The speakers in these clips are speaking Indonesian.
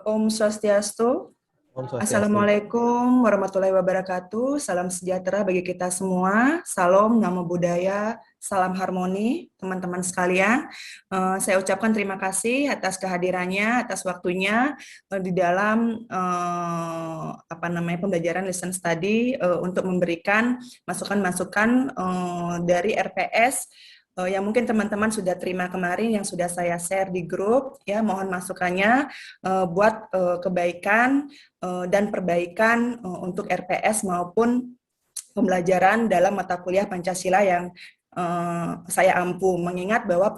Om Swastiastu. Om Swastiastu. Assalamualaikum warahmatullahi wabarakatuh. Salam sejahtera bagi kita semua. Salam, namo buddhaya, salam harmoni, teman-teman sekalian. Saya ucapkan terima kasih atas kehadirannya, atas waktunya di dalam pembelajaran lesson study untuk memberikan masukan-masukan dari RPS yang mungkin teman-teman sudah terima kemarin yang sudah saya share di grup. Ya, mohon masukannya buat kebaikan dan perbaikan untuk RPS maupun pembelajaran dalam mata kuliah Pancasila yang saya ampu, mengingat bahwa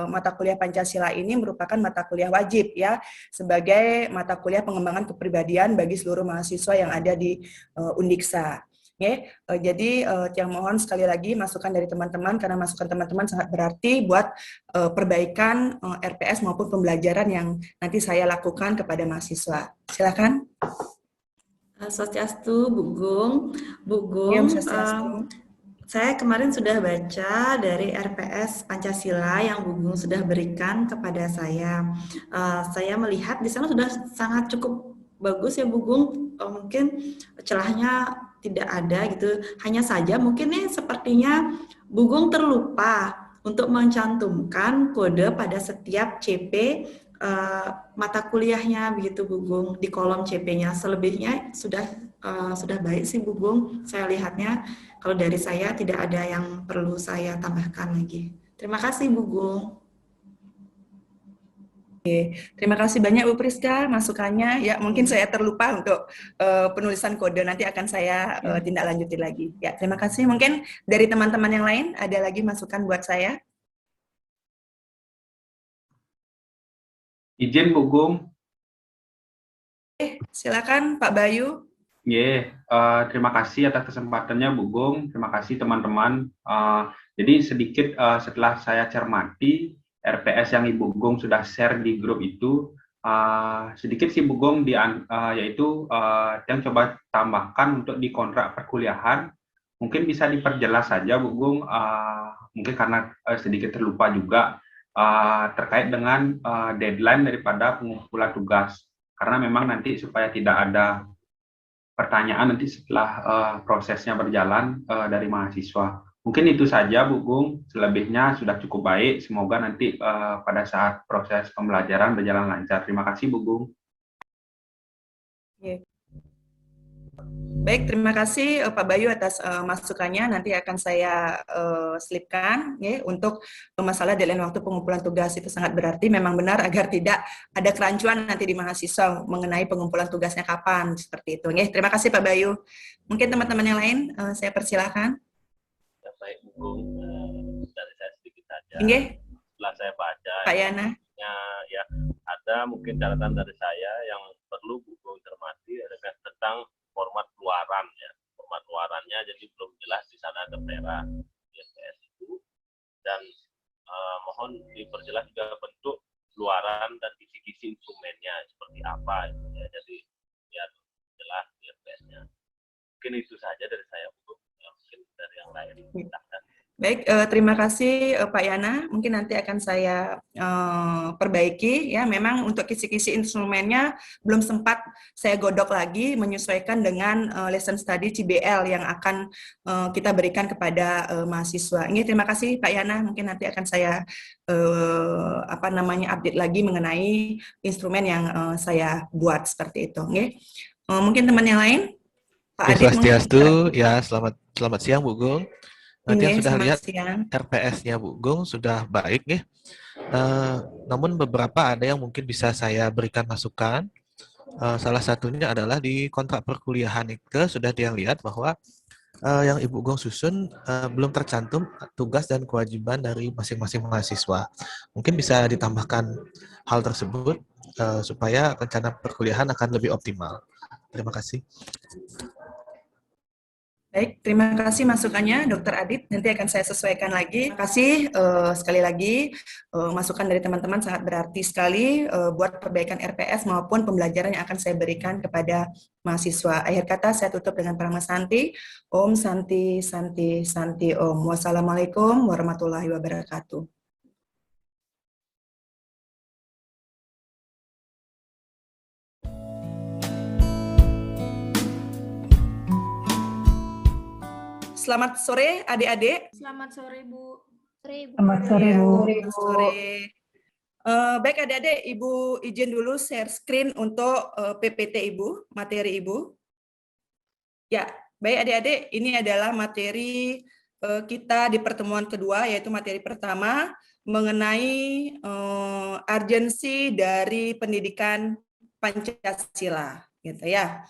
mata kuliah Pancasila ini merupakan mata kuliah wajib ya, sebagai mata kuliah pengembangan kepribadian bagi seluruh mahasiswa yang ada di Undiksa. Oke, jadi yang mohon sekali lagi masukan dari teman-teman, karena masukan teman-teman sangat berarti buat perbaikan RPS maupun pembelajaran yang nanti saya lakukan kepada mahasiswa. Silakan. Swastiastu, Bu Gung. Bu Ya, Gung, saya kemarin sudah baca dari RPS Pancasila yang Bu Gung sudah berikan kepada saya. Saya melihat di sana sudah sangat cukup bagus ya Bu Gung. Mungkin celahnya tidak ada gitu. Hanya saja mungkin nih sepertinya Bu Gung terlupa untuk mencantumkan kode pada setiap CP mata kuliahnya begitu Bu Gung, di kolom CP-nya. Selebihnya sudah baik sih Bu Gung. Saya lihatnya kalau dari saya tidak ada yang perlu saya tambahkan lagi. Terima kasih Bu Gung. Terima kasih banyak Bu Priska masukannya. Ya, mungkin saya terlupa untuk penulisan kode, nanti akan saya tindak lanjuti lagi. Ya, terima kasih. Mungkin dari teman-teman yang lain ada lagi masukan buat saya? Izin Bu Gung. Silakan Pak Bayu. Terima kasih atas kesempatannya Bu Gung. Terima kasih teman-teman. Jadi sedikit setelah saya cermati RPS yang Ibu Gung sudah share di grup itu, sedikit sih Bu Gung, yaitu yang coba tambahkan untuk di kontrak perkuliahan, mungkin bisa diperjelas saja Bu Gung, mungkin karena sedikit terlupa juga terkait dengan deadline daripada pengumpulan tugas, karena memang nanti supaya tidak ada pertanyaan nanti setelah prosesnya berjalan dari mahasiswa. Mungkin itu saja Bu Gung, selebihnya sudah cukup baik. Semoga nanti pada saat proses pembelajaran berjalan lancar. Terima kasih Bu Gung. Baik, terima kasih Pak Bayu atas masukannya. Nanti akan saya selipkan ya, untuk masalah deadline waktu pengumpulan tugas. Itu sangat berarti, memang benar, agar tidak ada kerancuan nanti di mahasiswa mengenai pengumpulan tugasnya kapan, seperti itu. Ya, terima kasih Pak Bayu. Mungkin teman-teman yang lain saya persilahkan. Ya, baik Bu Gung, dari saya sedikit saja. Setelah saya baca, Pak Yana, ya ada mungkin catatan dari saya yang perlu Bu Gung cermati tentang format luaran ya. Format luarannya jadi belum jelas, di sana ada merah di SPS itu, dan mohon diperjelas juga bentuk luaran dan kisi-kisi instrumennya seperti apa itu ya. Jadi biar jelas di SPS-nya. Mungkin itu saja dari saya Bu. Mungkin dari yang lain silahkan. Baik, terima kasih Pak Yana. Mungkin nanti akan saya perbaiki ya. Memang untuk kisi-kisi instrumennya belum sempat saya godok lagi, menyesuaikan dengan lesson study CBL yang akan kita berikan kepada mahasiswa. Ini terima kasih Pak Yana. Mungkin nanti akan saya update lagi mengenai instrumen yang saya buat seperti itu. Mungkin teman yang lain, Pak Adit. Swastiastu, ya selamat siang Bu Gung. Nanti yang sudah lihat RPS-nya Bu Gung sudah baik nih. Namun beberapa ada yang mungkin bisa saya berikan masukan. Salah satunya adalah di kontrak perkuliahan itu sudah dia lihat bahwa yang Ibu Gung susun belum tercantum tugas dan kewajiban dari masing-masing mahasiswa. Mungkin bisa ditambahkan hal tersebut supaya rencana perkuliahan akan lebih optimal. Terima kasih. Baik, terima kasih masukannya Dr. Adit, nanti akan saya sesuaikan lagi. Terima kasih sekali lagi, masukan dari teman-teman sangat berarti sekali buat perbaikan RPS maupun pembelajaran yang akan saya berikan kepada mahasiswa. Akhir kata saya tutup dengan Parama Santi. Om Santi, Santi, Santi Om. Wassalamualaikum warahmatullahi wabarakatuh. Selamat sore adik-adik. Selamat sore Bu. Selamat sore Bu. Selamat sore. Baik adik-adik, Ibu izin dulu share screen untuk PPT Ibu, materi Ibu. Ya, baik adik-adik, ini adalah materi kita di pertemuan kedua, yaitu materi pertama mengenai urgensi dari pendidikan Pancasila, gitu ya.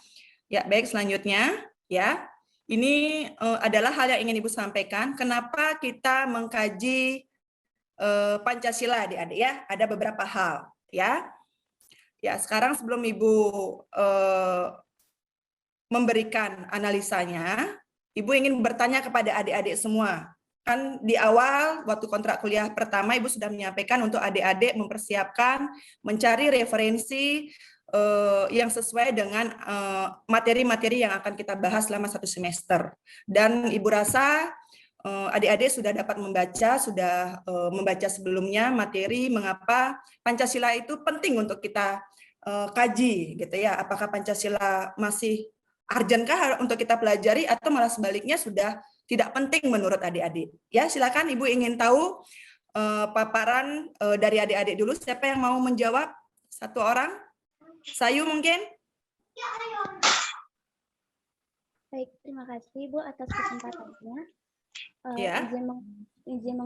Ya, baik selanjutnya ya. Ini adalah hal yang ingin Ibu sampaikan. Kenapa kita mengkaji Pancasila, adik-adik ya? Ada beberapa hal, ya. Ya, sekarang sebelum Ibu memberikan analisanya, Ibu ingin bertanya kepada adik-adik semua. Kan di awal waktu kontrak kuliah pertama Ibu sudah menyampaikan untuk adik-adik mempersiapkan, mencari referensi yang sesuai dengan materi-materi yang akan kita bahas selama 1 semester. Dan Ibu rasa adik-adik sudah dapat membaca, sudah membaca sebelumnya materi mengapa Pancasila itu penting untuk kita kaji, gitu ya. Apakah Pancasila masih urgent-kah untuk kita pelajari atau malah sebaliknya sudah tidak penting menurut adik-adik? Ya, silakan Ibu ingin tahu paparan dari adik-adik dulu. Siapa yang mau menjawab? Satu orang? Sayu mungkin? Baik, terima kasih Bu atas kesempatannya. Ya. Izin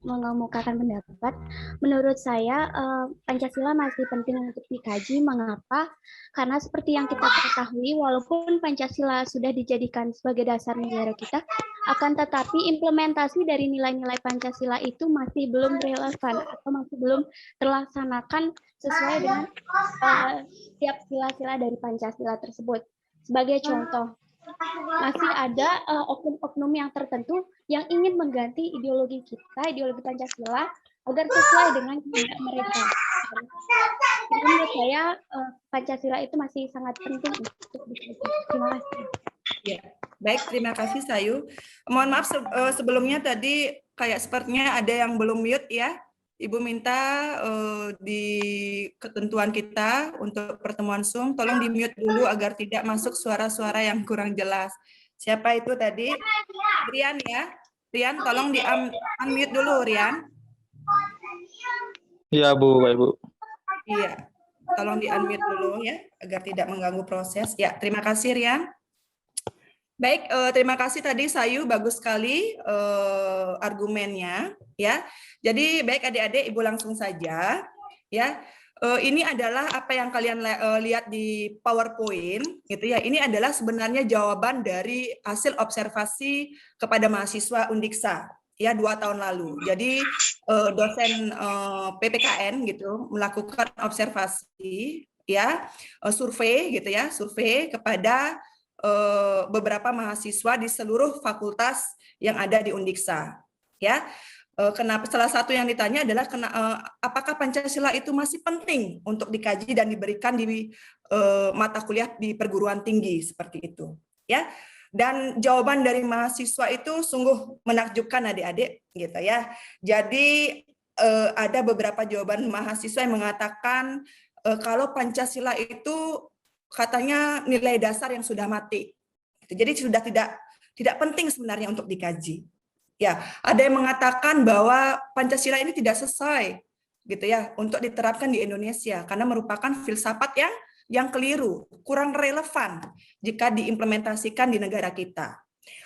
mengemukakan pendapat. Menurut saya Pancasila masih penting untuk dikaji. Mengapa? Karena seperti yang kita ketahui, walaupun Pancasila sudah dijadikan sebagai dasar negara kita, akan tetapi implementasi dari nilai-nilai Pancasila itu masih belum relevan atau masih belum terlaksanakan sesuai dengan setiap sila-sila dari Pancasila tersebut. Sebagai contoh, masih ada oknum-oknum yang tertentu yang ingin mengganti ideologi kita, ideologi Pancasila, agar sesuai dengan kehendak mereka. Jadi menurut saya Pancasila itu masih sangat penting untuk dikaji. Terima kasih. Ya, baik, terima kasih Sayu. Mohon maaf sebelumnya tadi kayak sepertinya ada yang belum mute ya. Ibu minta di ketentuan kita untuk pertemuan Zoom, tolong di-mute dulu agar tidak masuk suara-suara yang kurang jelas. Siapa itu tadi? Rian ya? Rian, tolong di-unmute dulu, Rian. Iya Bu, baik Bu. Iya, tolong di-unmute dulu ya, agar tidak mengganggu proses. Ya, terima kasih Rian. Baik, terima kasih tadi Sayu, bagus sekali argumennya ya. Jadi baik adik-adik, Ibu langsung saja ya. Ini adalah apa yang kalian lihat di PowerPoint gitu ya. Ini adalah sebenarnya jawaban dari hasil observasi kepada mahasiswa Undiksa ya 2 tahun lalu. Jadi dosen PPKN gitu melakukan observasi ya, survei gitu ya, survei kepada beberapa mahasiswa di seluruh fakultas yang ada di Undiksa ya. Kenapa salah satu yang ditanya adalah apakah Pancasila itu masih penting untuk dikaji dan diberikan di mata kuliah di perguruan tinggi seperti itu ya. Dan jawaban dari mahasiswa itu sungguh menakjubkan adik-adik gitu ya. Jadi ada beberapa jawaban mahasiswa yang mengatakan kalau Pancasila itu katanya nilai dasar yang sudah mati. Jadi sudah tidak penting sebenarnya untuk dikaji. Ya, ada yang mengatakan bahwa Pancasila ini tidak sesuai gitu ya untuk diterapkan di Indonesia karena merupakan filsafat yang keliru, kurang relevan jika diimplementasikan di negara kita.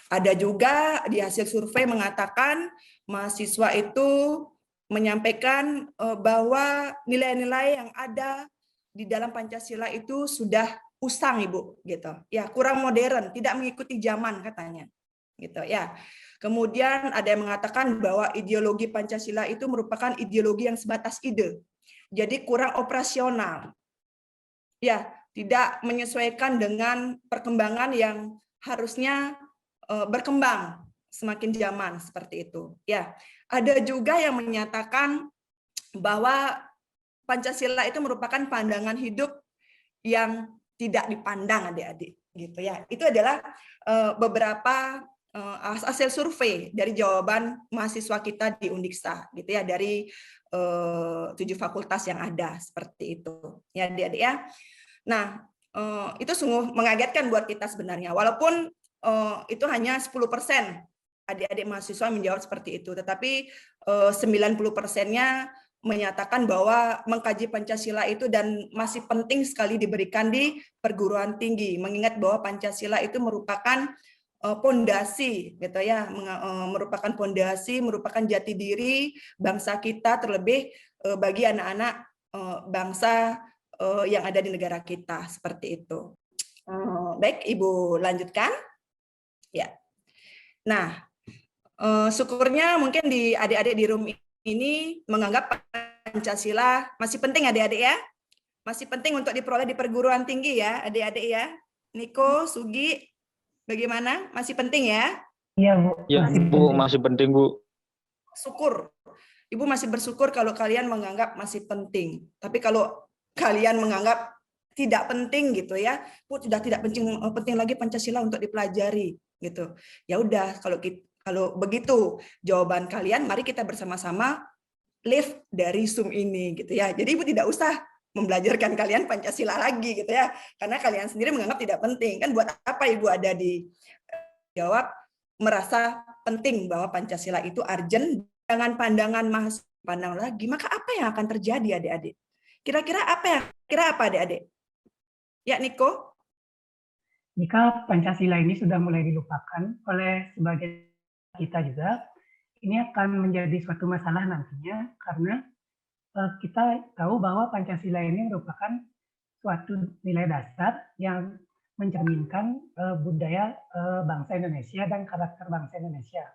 Ada juga di hasil survei mengatakan mahasiswa itu menyampaikan bahwa nilai-nilai yang ada di dalam Pancasila itu sudah usang Ibu gitu. Ya, kurang modern, tidak mengikuti zaman katanya. Gitu ya. Kemudian ada yang mengatakan bahwa ideologi Pancasila itu merupakan ideologi yang sebatas ide. Jadi kurang operasional. Ya, tidak menyesuaikan dengan perkembangan yang harusnya berkembang semakin zaman seperti itu. Ya, ada juga yang menyatakan bahwa Pancasila itu merupakan pandangan hidup yang tidak dipandang adik-adik gitu ya. Itu adalah beberapa hasil survei dari jawaban mahasiswa kita di Undiksa gitu ya, dari 7 fakultas yang ada seperti itu ya adik-adik ya. Nah, itu sungguh mengagetkan buat kita sebenarnya. Walaupun itu hanya 10% adik-adik mahasiswa menjawab seperti itu, tetapi 90%-nya menyatakan bahwa mengkaji Pancasila itu dan masih penting sekali diberikan di perguruan tinggi, mengingat bahwa Pancasila itu merupakan pondasi, gitu ya, merupakan pondasi, merupakan jati diri bangsa kita, terlebih bagi anak-anak bangsa yang ada di negara kita, seperti itu. Baik, Ibu lanjutkan. Ya. Nah, syukurnya mungkin di adik-adik di room ini menganggap Pancasila masih penting, adik-adik ya. Masih penting untuk diperoleh di perguruan tinggi ya, adik-adik ya. Niko, Sugi, bagaimana? Masih penting ya? Iya, Bu. Ya, Bu, masih penting, Bu. Syukur. Ibu masih bersyukur kalau kalian menganggap masih penting. Tapi kalau kalian menganggap tidak penting gitu ya, Bu, sudah tidak penting lagi Pancasila untuk dipelajari gitu. Ya udah, kalau begitu jawaban kalian, mari kita bersama-sama live dari Zoom ini gitu ya. Jadi Ibu tidak usah membelajarkan kalian Pancasila lagi gitu ya, karena kalian sendiri menganggap tidak penting. Kan buat apa Ibu ada di jawab merasa penting bahwa Pancasila itu urgent, dengan pandangan mahasiswa pandang lagi, maka apa yang akan terjadi adik-adik? Kira-kira apa adik-adik? Ya, Niko? Jika Pancasila ini sudah mulai dilupakan oleh sebagian kita juga, ini akan menjadi suatu masalah nantinya karena kita tahu bahwa Pancasila ini merupakan suatu nilai dasar yang mencerminkan budaya bangsa Indonesia dan karakter bangsa Indonesia.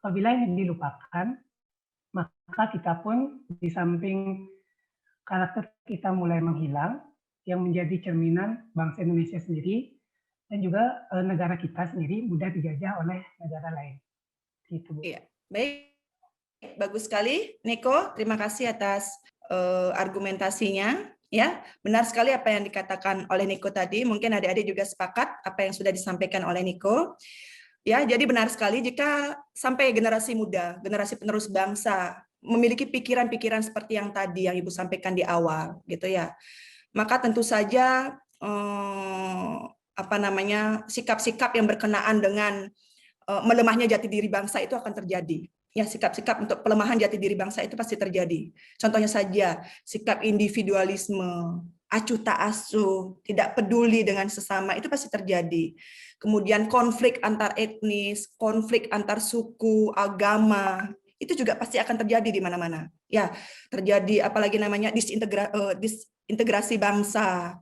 Apabila ini dilupakan, maka kita pun di samping karakter kita mulai menghilang, yang menjadi cerminan bangsa Indonesia sendiri, dan juga negara kita sendiri mudah dijajah oleh negara lain. Gitu, Bu. Iya, baik. Bagus sekali, Niko. Terima kasih atas argumentasinya. Ya, benar sekali apa yang dikatakan oleh Niko tadi. Mungkin adik-adik juga sepakat apa yang sudah disampaikan oleh Niko. Ya, jadi benar sekali jika sampai generasi muda, generasi penerus bangsa memiliki pikiran-pikiran seperti yang tadi yang Ibu sampaikan di awal, gitu ya. Maka tentu saja sikap-sikap yang berkenaan dengan melemahnya jati diri bangsa itu akan terjadi. Ya, sikap-sikap untuk pelemahan jati diri bangsa itu pasti terjadi. Contohnya saja sikap individualisme, acuh tak asuh, tidak peduli dengan sesama, itu pasti terjadi. Kemudian konflik antar etnis, konflik antar suku, agama, itu juga pasti akan terjadi di mana-mana. Ya, terjadi apalagi namanya disintegrasi bangsa.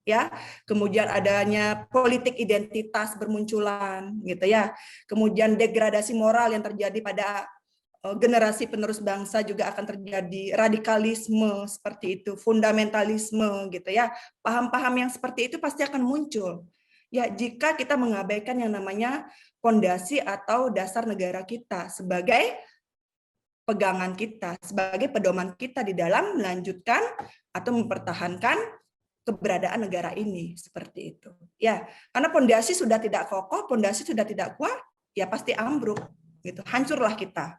Ya, kemudian adanya politik identitas bermunculan gitu ya. Kemudian degradasi moral yang terjadi pada generasi penerus bangsa juga akan terjadi, radikalisme seperti itu, fundamentalisme gitu ya. Paham-paham yang seperti itu pasti akan muncul. Ya, jika kita mengabaikan yang namanya fondasi atau dasar negara kita sebagai pegangan kita, sebagai pedoman kita di dalam melanjutkan atau mempertahankan keberadaan negara ini, seperti itu. Ya, karena fondasi sudah tidak kokoh, fondasi sudah tidak kuat, ya pasti ambruk gitu. Hancurlah kita.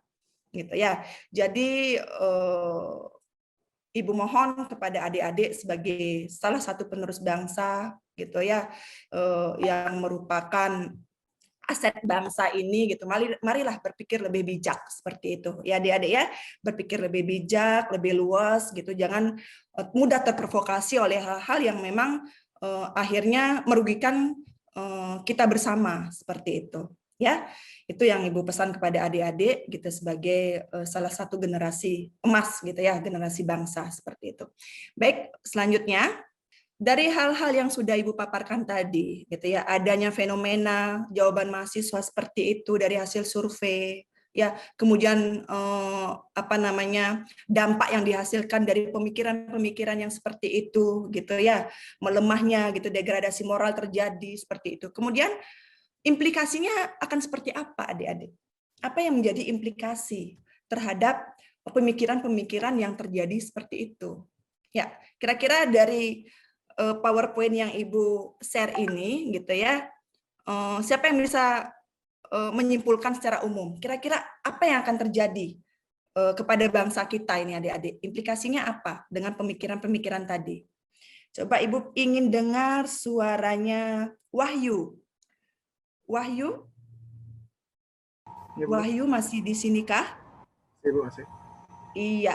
Gitu ya. Jadi Ibu mohon kepada adik-adik sebagai salah satu penerus bangsa gitu ya, yang merupakan aset bangsa ini gitu. Marilah berpikir lebih bijak seperti itu. Ya adik-adik ya, berpikir lebih bijak, lebih luas gitu. Jangan mudah terprovokasi oleh hal-hal yang memang akhirnya merugikan kita bersama seperti itu. Ya, itu yang Ibu pesan kepada adik-adik gitu sebagai salah satu generasi emas gitu ya, generasi bangsa seperti itu. Baik, selanjutnya dari hal-hal yang sudah Ibu paparkan tadi gitu ya, adanya fenomena jawaban mahasiswa seperti itu dari hasil survei ya, kemudian dampak yang dihasilkan dari pemikiran-pemikiran yang seperti itu gitu ya, melemahnya gitu, degradasi moral terjadi seperti itu. Kemudian implikasinya akan seperti apa adik-adik? Apa yang menjadi implikasi terhadap pemikiran-pemikiran yang terjadi seperti itu? Ya, kira-kira dari PowerPoint yang Ibu share ini gitu ya, siapa yang bisa menyimpulkan secara umum? Kira-kira apa yang akan terjadi kepada bangsa kita ini adik-adik? Implikasinya apa dengan pemikiran-pemikiran tadi? Coba Ibu ingin dengar suaranya Wahyu. Wahyu? Ya, Bu. Wahyu masih di sini kah? Iya, Bu, masih. Iya.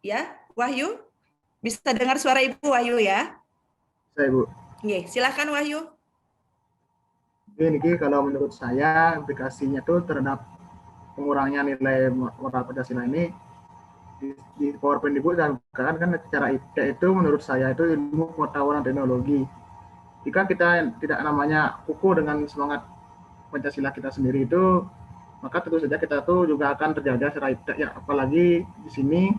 Ya, Wahyu? Bisa dengar suara Ibu Wahyu ya? Saya, Bu. Oke, silakan Wahyu. Ini kalau menurut saya implikasinya tuh terhadap pengurangnya nilai moral Pancasila ini di PowerPoint Ibu dan kan cara itu menurut saya itu ilmu pengetahuan dan teknologi. Jika kita tidak namanya kukuh dengan semangat Pancasila kita sendiri itu, maka tentu saja kita tuh juga akan terjajah secara iptek ya, apalagi di sini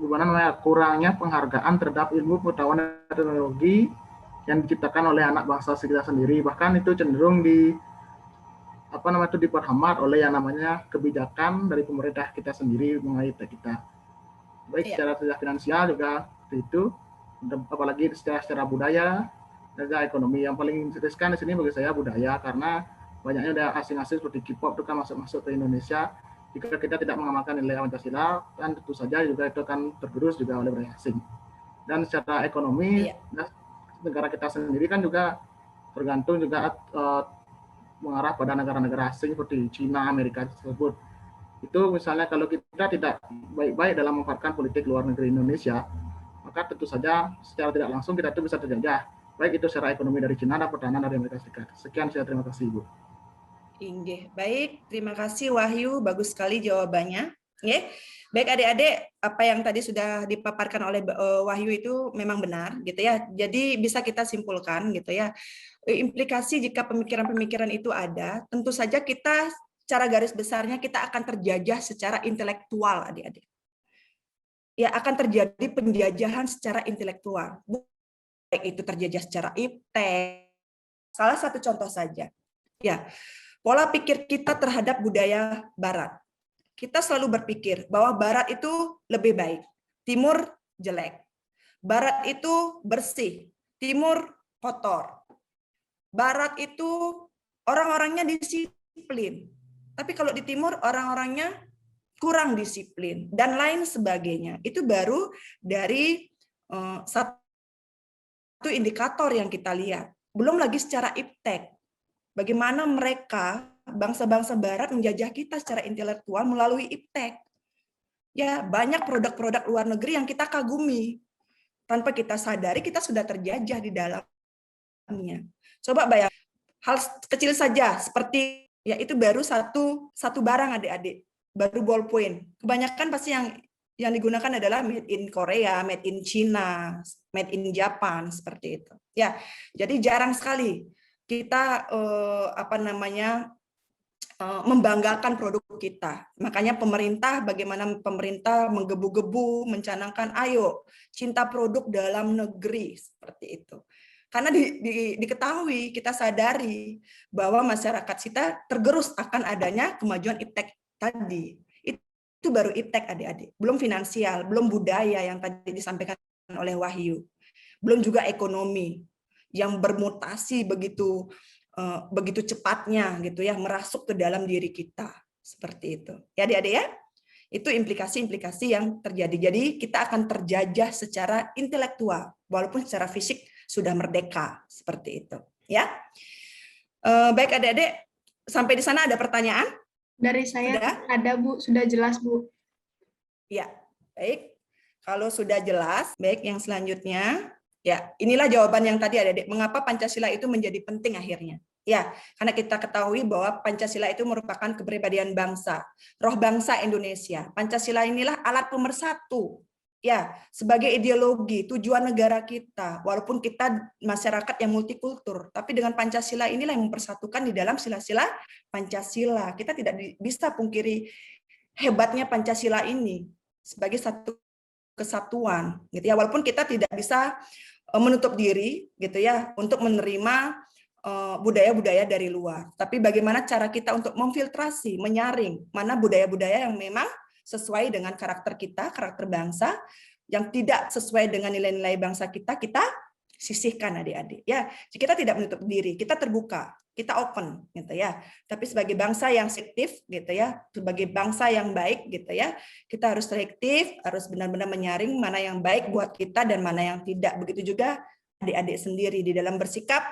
gimana namanya kurangnya penghargaan terhadap ilmu pengetahuan dan teknologi yang diciptakan oleh anak bangsa kita sendiri, bahkan itu cenderung diperhambat oleh yang namanya kebijakan dari pemerintah kita sendiri mengenai kita, baik secara finansial juga itu, apalagi secara budaya dan ekonomi. Yang paling riskan di sini bagi saya budaya, karena banyaknya udah asing-asing seperti K-pop itu kan masuk ke Indonesia. Jika kita tidak mengamalkan nilai Pancasila, kan tentu saja juga itu akan tergerus juga oleh budaya asing. Dan secara ekonomi, negara kita sendiri kan juga tergantung juga mengarah pada negara-negara asing seperti Cina, Amerika tersebut. Itu misalnya kalau kita tidak baik-baik dalam memanfaatkan politik luar negeri Indonesia, maka tentu saja secara tidak langsung kita itu bisa terjajah, baik itu secara ekonomi dari Cina dan pertahanan dari Amerika Serikat. Sekian, saya terima kasih, Ibu. Inggih, baik, terima kasih Wahyu, bagus sekali jawabannya. Baik adik-adik, apa yang tadi sudah dipaparkan oleh Wahyu itu memang benar, gitu ya. Jadi bisa kita simpulkan, gitu ya. Implikasi jika pemikiran-pemikiran itu ada, tentu saja kita, secara garis besarnya kita akan terjajah secara intelektual, adik-adik. Ya, akan terjadi penjajahan secara intelektual. Baik itu terjajah secara iptek. Salah satu contoh saja. Ya, pola pikir kita terhadap budaya Barat. Kita selalu berpikir bahwa Barat itu lebih baik, Timur jelek. Barat itu bersih, Timur kotor. Barat itu orang-orangnya disiplin, tapi kalau di Timur orang-orangnya kurang disiplin, dan lain sebagainya. Itu baru dari satu indikator yang kita lihat. Belum lagi secara iptek. Bagaimana mereka, bangsa-bangsa Barat menjajah kita secara intelektual melalui iptek. Ya, banyak produk-produk luar negeri yang kita kagumi. Tanpa kita sadari, kita sudah terjajah di dalamnya. Coba bayangkan, hal kecil saja, seperti, ya itu baru satu barang adik-adik, baru ballpoint. Kebanyakan pasti yang digunakan adalah made in Korea, made in China, made in Japan, seperti itu. Ya, jadi jarang sekali kita membanggakan produk kita. Makanya bagaimana pemerintah menggebu-gebu mencanangkan ayo cinta produk dalam negeri, seperti itu. Karena diketahui, kita sadari bahwa masyarakat kita tergerus akan adanya kemajuan iptek tadi. Itu baru iptek adik-adik, belum finansial, belum budaya yang tadi disampaikan oleh Wahyu, belum juga ekonomi yang bermutasi begitu cepatnya gitu ya, merasuk ke dalam diri kita, seperti itu ya adik-adik ya. Itu implikasi-implikasi yang terjadi. Jadi kita akan terjajah secara intelektual walaupun secara fisik sudah merdeka, seperti itu ya. Baik adik-adik, sampai di sana ada pertanyaan? Dari saya sudah? Ada Bu, sudah jelas Bu. Ya, baik. Kalau sudah jelas, baik yang selanjutnya. Ya, inilah jawaban yang tadi ada. Mengapa Pancasila itu menjadi penting akhirnya? Ya, karena kita ketahui bahwa Pancasila itu merupakan kepribadian bangsa, roh bangsa Indonesia. Pancasila inilah alat pemersatu. Ya, sebagai ideologi, tujuan negara kita. Walaupun kita masyarakat yang multikultur, tapi dengan Pancasila inilah yang mempersatukan di dalam sila-sila Pancasila. Kita tidak bisa pungkiri hebatnya Pancasila ini sebagai satu kesatuan, gitu ya. Walaupun kita tidak bisa menutup diri gitu ya untuk menerima budaya-budaya dari luar. Tapi bagaimana cara kita untuk memfiltrasi, menyaring mana budaya-budaya yang memang sesuai dengan karakter kita, karakter bangsa, yang tidak sesuai dengan nilai-nilai bangsa kita sisihkan adik-adik. Ya, kita tidak menutup diri, kita terbuka, kita open gitu ya. Tapi sebagai bangsa yang selektif gitu ya, sebagai bangsa yang baik gitu ya, kita harus selektif, harus benar-benar menyaring mana yang baik buat kita dan mana yang tidak. Begitu juga adik-adik sendiri di dalam bersikap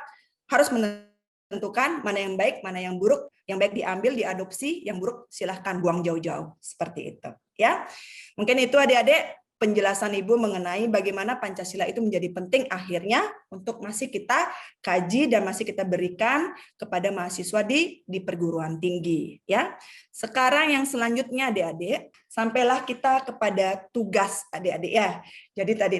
harus menerima menentukan mana yang baik, mana yang buruk. Yang baik diambil, diadopsi, yang buruk silahkan buang jauh-jauh. Seperti itu. Ya, mungkin itu adik-adik penjelasan Ibu mengenai bagaimana Pancasila itu menjadi penting akhirnya untuk masih kita kaji dan masih kita berikan kepada mahasiswa di perguruan tinggi. Ya, sekarang yang selanjutnya adik-adik, sampailah kita kepada tugas adik-adik ya. Jadi tadi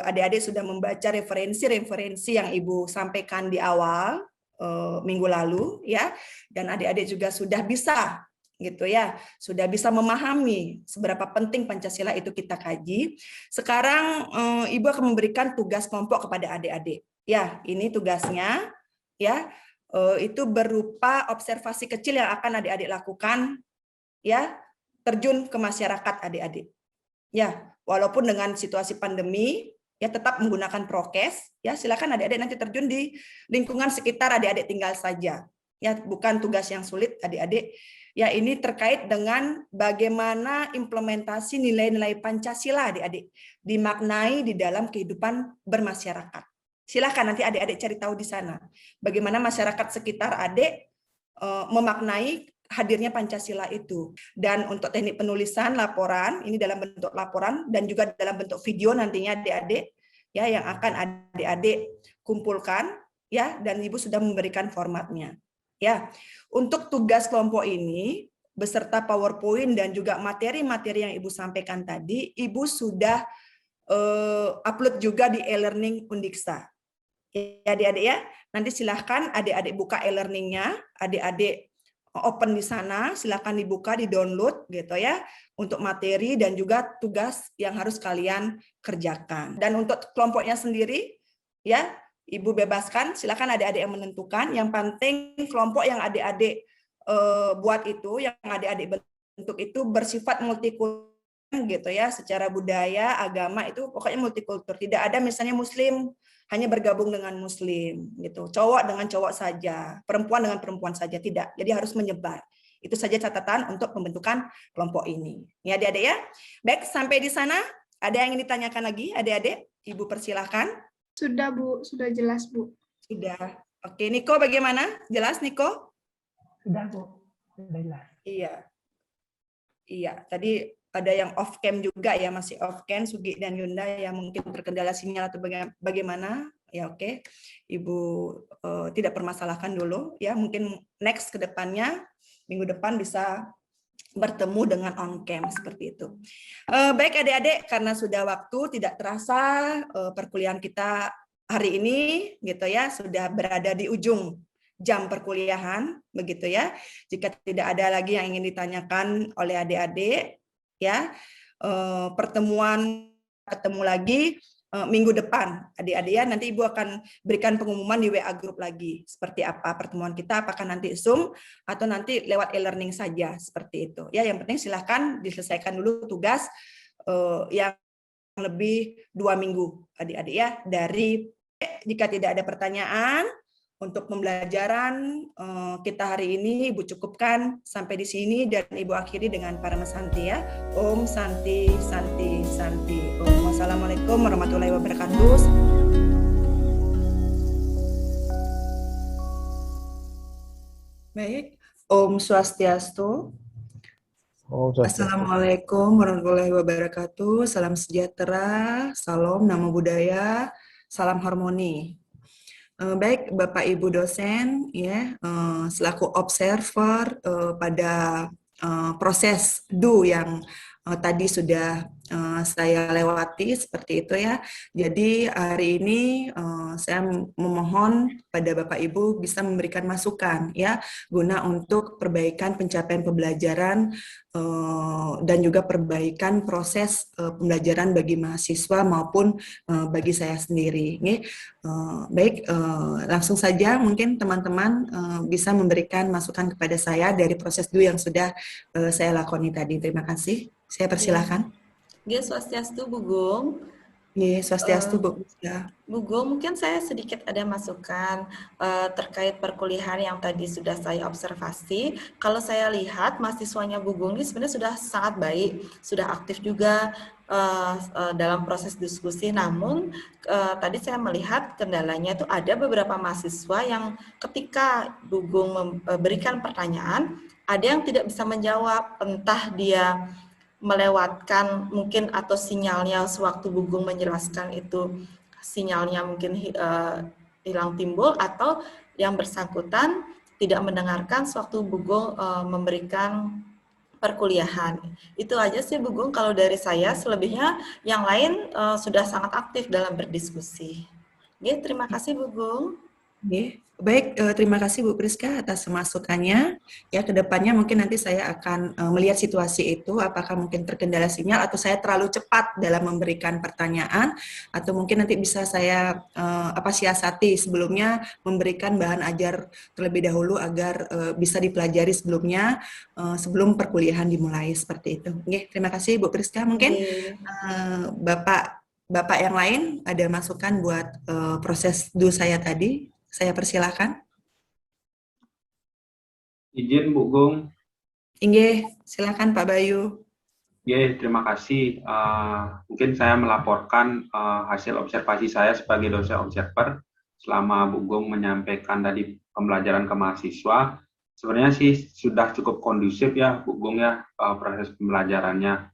adik-adik sudah membaca referensi-referensi yang Ibu sampaikan di awal minggu lalu ya, dan adik-adik juga sudah bisa gitu ya, sudah bisa memahami seberapa penting Pancasila itu kita kaji. Sekarang Ibu akan memberikan tugas kelompok kepada adik-adik. Ya, ini tugasnya ya, itu berupa observasi kecil yang akan adik-adik lakukan ya, terjun ke masyarakat adik-adik. Ya, walaupun dengan situasi pandemi ya tetap menggunakan prokes ya, silakan adik-adik nanti terjun di lingkungan sekitar adik-adik tinggal saja. Ya, bukan tugas yang sulit adik-adik. Ya, ini terkait dengan bagaimana implementasi nilai-nilai Pancasila adik-adik dimaknai di dalam kehidupan bermasyarakat. Silakan nanti adik-adik cari tahu di sana. Bagaimana masyarakat sekitar adik memaknai hadirnya Pancasila itu. Dan untuk teknik penulisan laporan, ini dalam bentuk laporan dan juga dalam bentuk video nantinya adik-adik ya yang akan adik-adik kumpulkan ya, dan Ibu sudah memberikan formatnya. Ya, untuk tugas kelompok ini beserta PowerPoint dan juga materi-materi yang Ibu sampaikan tadi, Ibu sudah upload juga di e-learning Undiksa. Ya, adik-adik ya. Nanti silahkan adik-adik buka e-learningnya, adik-adik open di sana, silahkan dibuka, di-download gitu ya, untuk materi dan juga tugas yang harus kalian kerjakan. Dan untuk kelompoknya sendiri, ya, Ibu bebaskan, silakan adik-adik yang menentukan. Yang penting kelompok yang adik-adik buat itu, yang adik-adik bentuk itu bersifat multikultur gitu ya, secara budaya, agama itu pokoknya multikultur. Tidak ada misalnya Muslim hanya bergabung dengan Muslim gitu, cowok dengan cowok saja, perempuan dengan perempuan saja, tidak. Jadi harus menyebar. Itu saja catatan untuk pembentukan kelompok ini. Ya adik-adik ya. Baik, sampai di sana ada yang ingin ditanyakan lagi adik-adik? Ibu persilahkan. Sudah Bu, sudah jelas Bu. Sudah. Oke, Niko bagaimana? Jelas Niko? Sudah Bu, sudah jelas. Iya. Iya, tadi ada yang off cam juga ya, masih off cam Sugi dan Yunda yang mungkin terkendala sinyal atau bagaimana. Ya oke. Ibu tidak permasalahkan dulu ya, mungkin next ke depannya minggu depan bisa bertemu dengan on cam seperti itu. Baik adik-adik, karena sudah waktu tidak terasa perkuliahan kita hari ini gitu ya, sudah berada di ujung jam perkuliahan begitu ya. Jika tidak ada lagi yang ingin ditanyakan oleh adik-adik ya, ketemu lagi minggu depan adik-adik ya. Nanti Ibu akan berikan pengumuman di WA group lagi seperti apa pertemuan kita, apakah nanti Zoom atau nanti lewat e-learning saja seperti itu ya. Yang penting silahkan diselesaikan dulu tugas yang lebih 2 minggu adik-adik ya. Dari jika tidak ada pertanyaan untuk pembelajaran kita hari ini, Ibu cukupkan sampai di sini dan Ibu akhiri dengan Parama Santi ya. Om Santi, Santi, Santi. Om. Wassalamualaikum warahmatullahi wabarakatuh. Baik, Om Swastiastu. Assalamualaikum warahmatullahi wabarakatuh. Salam sejahtera, salam nama budaya, salam harmoni. Baik, Bapak Ibu dosen, ya, selaku observer pada proses do yang tadi sudah saya lewati seperti itu ya. Jadi hari ini saya memohon pada Bapak Ibu bisa memberikan masukan ya, guna untuk perbaikan pencapaian pembelajaran dan juga perbaikan proses pembelajaran bagi mahasiswa maupun bagi saya sendiri. Baik, langsung saja mungkin teman-teman bisa memberikan masukan kepada saya dari proses do yang sudah saya lakoni tadi. Terima kasih. Saya persilahkan. Ya, Swastiastu Bu Gung. Yes, swastiastu Bu. Bu Gung, mungkin saya sedikit ada masukan terkait perkuliahan yang tadi sudah saya observasi. Kalau saya lihat mahasiswanya Bu Gung ini sebenarnya sudah sangat baik, sudah aktif juga dalam proses diskusi. Namun tadi saya melihat kendalanya itu ada beberapa mahasiswa yang ketika Bu Gung memberikan pertanyaan, ada yang tidak bisa menjawab, entah dia melewatkan mungkin atau sinyalnya sewaktu Bu Gung menjelaskan itu sinyalnya mungkin hilang timbul, atau yang bersangkutan tidak mendengarkan sewaktu Bu Gung memberikan perkuliahan. Itu aja sih Bu Gung kalau dari saya, selebihnya yang lain sudah sangat aktif dalam berdiskusi. Oke, terima kasih Bu Gung. Oke. Baik, terima kasih Bu Priska atas masukannya. Ya, kedepannya mungkin nanti saya akan melihat situasi itu, apakah mungkin terkendala sinyal atau saya terlalu cepat dalam memberikan pertanyaan, atau mungkin nanti bisa saya siasati sebelumnya memberikan bahan ajar terlebih dahulu agar bisa dipelajari sebelumnya sebelum perkuliahan dimulai seperti itu. Oke, terima kasih Bu Priska. Mungkin Bapak yang lain ada masukan buat proses saya tadi. Saya persilakan. Izin Bu Gung. Inge, silakan Pak Bayu. Terima kasih. Mungkin saya melaporkan hasil observasi saya sebagai dosen observer selama Bu Gung menyampaikan tadi pembelajaran ke mahasiswa. Sebenarnya sih sudah cukup kondusif ya Bu Gung ya proses pembelajarannya.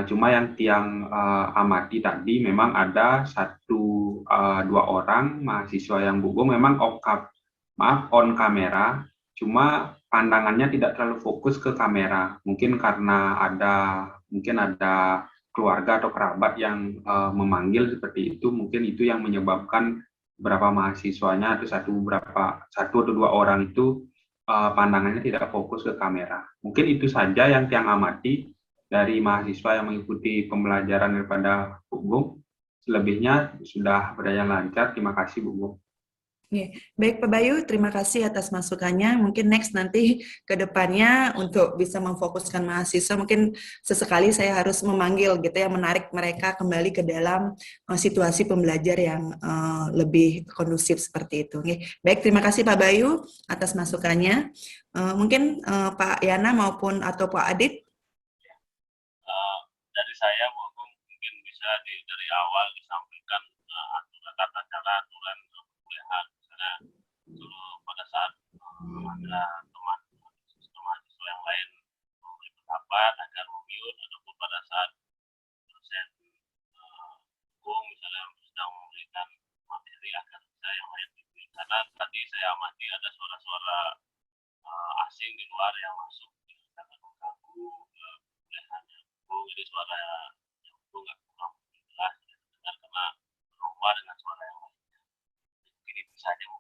Cuma yang tiang amati tadi memang ada dua orang mahasiswa yang Bu Gung memang on kamera, cuma pandangannya tidak terlalu fokus ke kamera. Mungkin karena ada keluarga atau kerabat yang memanggil seperti itu, mungkin itu yang menyebabkan beberapa mahasiswanya atau satu atau dua orang itu pandangannya tidak fokus ke kamera. Mungkin itu saja yang tiang amati dari mahasiswa yang mengikuti pembelajaran daripada Bu Gung. Selebihnya sudah berjalan lancar. Terima kasih Bu Gung. Baik Pak Bayu, terima kasih atas masukannya. Mungkin next nanti ke depannya untuk bisa memfokuskan mahasiswa, mungkin sesekali saya harus memanggil gitu ya, menarik mereka kembali ke dalam situasi pembelajar yang lebih kondusif seperti itu. Baik, terima kasih Pak Bayu atas masukannya. Mungkin Pak Yana maupun atau Pak Adit. Dari saya mungkin bisa dari awal disampaikan tata cara aturan perkuliahan, misalnya dulu pada saat ada teman mahasiswa yang lain memberi pendapat agar memute, ataupun pada saat dosen Gung misalnya sedang memberikan materi agar bisa yang lain dimute. Karena tadi saya amati ada suara-suara asing di luar yang masuk sangat mengganggu perkuliahannya. Jadi suara yang itu nggak kurang jelas dengar karena berubah dengan suara yang lainnya. Mungkin itu saja Bu.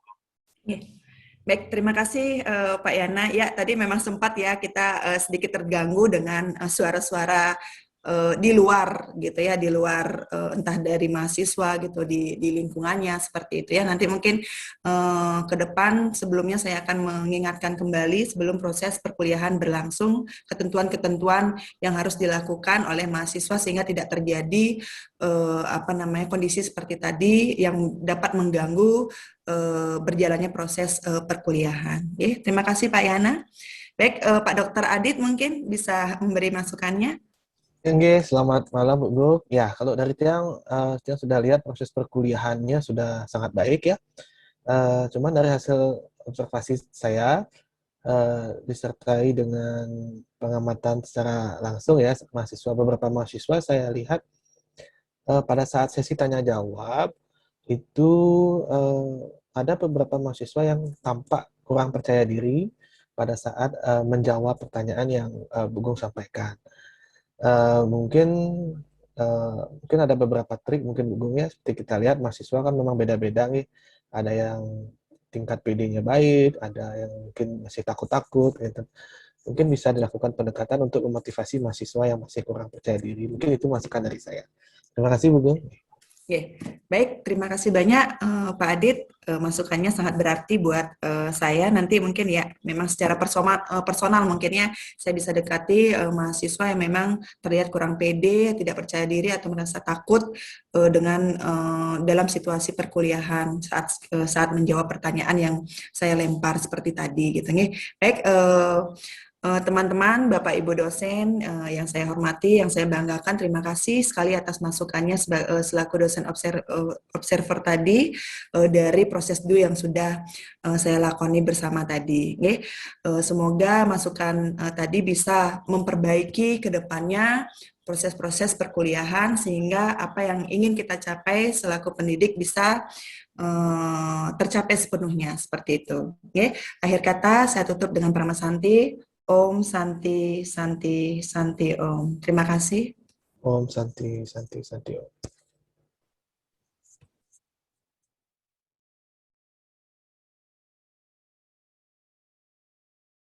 Baik, terima kasih Pak Yana. Ya, tadi memang sempat ya kita sedikit terganggu dengan suara-suara di luar gitu ya, di luar entah dari mahasiswa gitu di lingkungannya seperti itu ya. Nanti mungkin ke depan sebelumnya saya akan mengingatkan kembali sebelum proses perkuliahan berlangsung ketentuan-ketentuan yang harus dilakukan oleh mahasiswa sehingga tidak terjadi kondisi seperti tadi yang dapat mengganggu berjalannya proses perkuliahan. Terima kasih Pak Yana. Baik, Pak Dr. Adit mungkin bisa memberi masukannya. Oke, selamat malam Bu Gung. Ya, kalau dari Tiang sudah lihat proses perkuliahannya sudah sangat baik ya. Cuman dari hasil observasi saya disertai dengan pengamatan secara langsung ya beberapa mahasiswa saya lihat pada saat sesi tanya jawab itu ada beberapa mahasiswa yang tampak kurang percaya diri pada saat menjawab pertanyaan yang Bu Gung sampaikan. Mungkin ada beberapa trik mungkin Bu Gung ya, seperti kita lihat mahasiswa kan memang beda-beda nih, ada yang tingkat PD-nya baik, ada yang mungkin masih takut-takut gitu. Mungkin bisa dilakukan pendekatan untuk memotivasi mahasiswa yang masih kurang percaya diri. Mungkin itu masukan dari saya. Terima kasih Bu Gung. Oke, baik. Terima kasih banyak Pak Adit. Masukannya sangat berarti buat saya. Nanti mungkin ya, memang secara personal mungkin ya, saya bisa dekati mahasiswa yang memang terlihat kurang pede, tidak percaya diri atau merasa takut dengan dalam situasi perkuliahan saat menjawab pertanyaan yang saya lempar seperti tadi, gitu nih. Baik. Teman-teman, Bapak Ibu dosen yang saya hormati, yang saya banggakan, terima kasih sekali atas masukannya selaku dosen observer tadi dari proses DU yang sudah saya lakoni bersama tadi. Semoga masukan tadi bisa memperbaiki ke depannya proses-proses perkuliahan sehingga apa yang ingin kita capai selaku pendidik bisa tercapai sepenuhnya seperti itu. Akhir kata saya tutup dengan Prama Santi. Om Santi Santi Santi Om. Terima kasih. Om Santi Santi Santi Om.